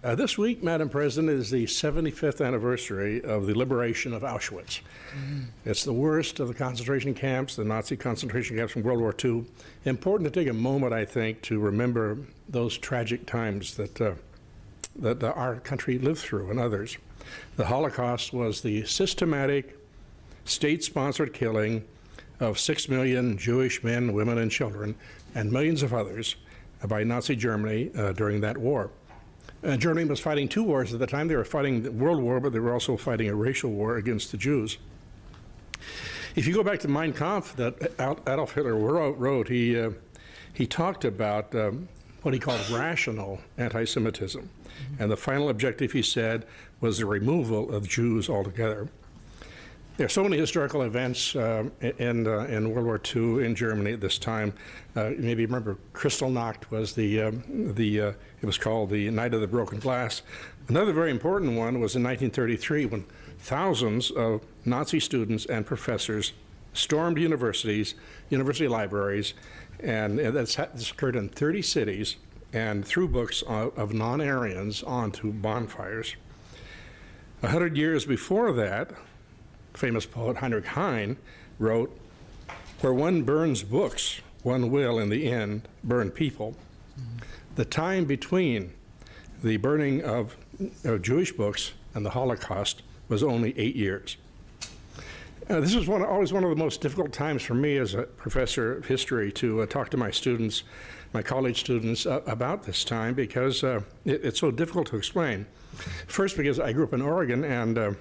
This week, Madam President, is the 75th anniversary of the liberation of Auschwitz. It's the worst of the concentration camps, the Nazi concentration camps from World War II. Important to take a moment, I think, to remember those tragic times that our country lived through and others. The Holocaust was the systematic, state-sponsored killing of 6 million Jewish men, women, and children, and millions of others by Nazi Germany during that war. Germany was fighting two wars at the time. They were fighting the World War, but they were also fighting a racial war against the Jews. If you go back to Mein Kampf that Adolf Hitler wrote, he talked about what he called rational anti-Semitism. And the final objective, he said, was the removal of Jews altogether. There are so many historical events in World War II in Germany at this time. Maybe you remember Kristallnacht was it was called the Night of the Broken Glass. Another very important one was in 1933 when thousands of Nazi students and professors stormed universities, university libraries, and this occurred in 30 cities and threw books of non-Aryans onto bonfires. 100 years before that, famous poet Heinrich Heine wrote, "Where one burns books, one will, in the end, burn people." The time between the burning of Jewish books and the Holocaust was only 8 years. This was always one of the most difficult times for me as a professor of history to talk to my students, my college students, about this time because it's so difficult to explain. First, because I grew up in Oregon and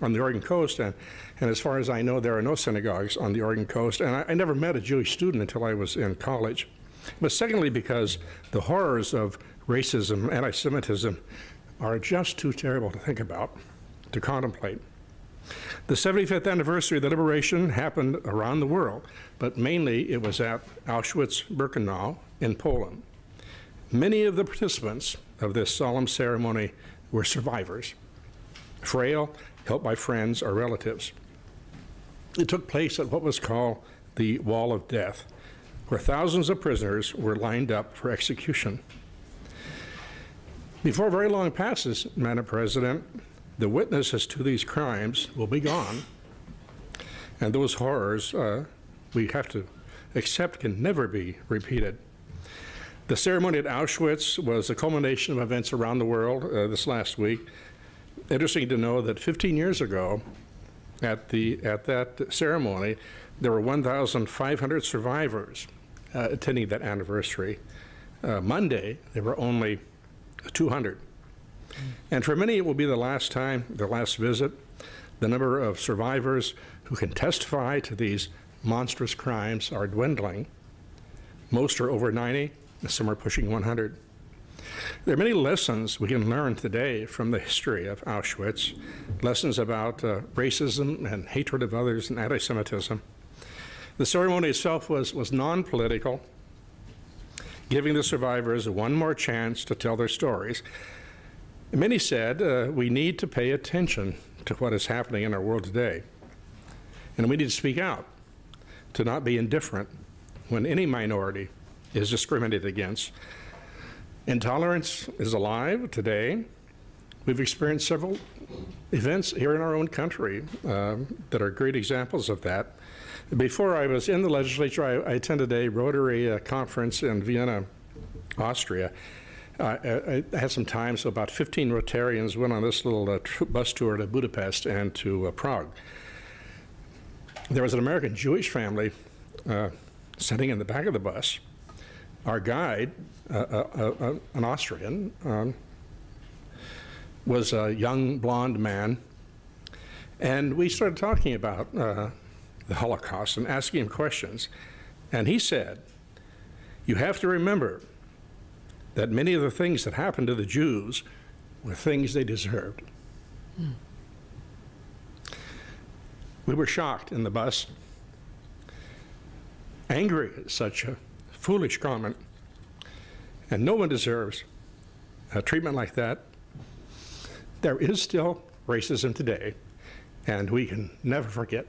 on the Oregon coast, and as far as I know, there are no synagogues on the Oregon coast, and I never met a Jewish student until I was in college. But secondly, because the horrors of racism, anti-Semitism, are just too terrible to think about, to contemplate. The 75th anniversary of the liberation happened around the world, but mainly it was at Auschwitz-Birkenau in Poland. Many of the participants of this solemn ceremony were survivors, frail, helped by friends or relatives. It took place at what was called the Wall of Death, where thousands of prisoners were lined up for execution. Before very long passes, Madam President, the witnesses to these crimes will be gone, and those horrors we have to accept can never be repeated. The ceremony at Auschwitz was the culmination of events around the world this last week. Interesting to know that 15 years ago, at that ceremony, there were 1,500 survivors attending that anniversary. Monday, there were only 200. And for many, it will be the last time, their last visit. The number of survivors who can testify to these monstrous crimes are dwindling. Most are over 90, and some are pushing 100. There are many lessons we can learn today from the history of Auschwitz, lessons about racism and hatred of others and anti-Semitism. The ceremony itself was non-political, giving the survivors one more chance to tell their stories. Many said we need to pay attention to what is happening in our world today, and we need to speak out, to not be indifferent when any minority is discriminated against. Intolerance is alive today. We've experienced several events here in our own country that are great examples of that. Before I was in the legislature, I attended a Rotary conference in Vienna, Austria. I had some time, so about 15 Rotarians went on this little bus tour to Budapest and to Prague. There was an American Jewish family sitting in the back of the bus. Our guide, an Austrian, was a young blonde man, and we started talking about the Holocaust and asking him questions. And he said, "You have to remember that many of the things that happened to the Jews were things they deserved." We were shocked in the bus, angry at such a foolish comment, and no one deserves a treatment like that. There is still racism today, and we can never forget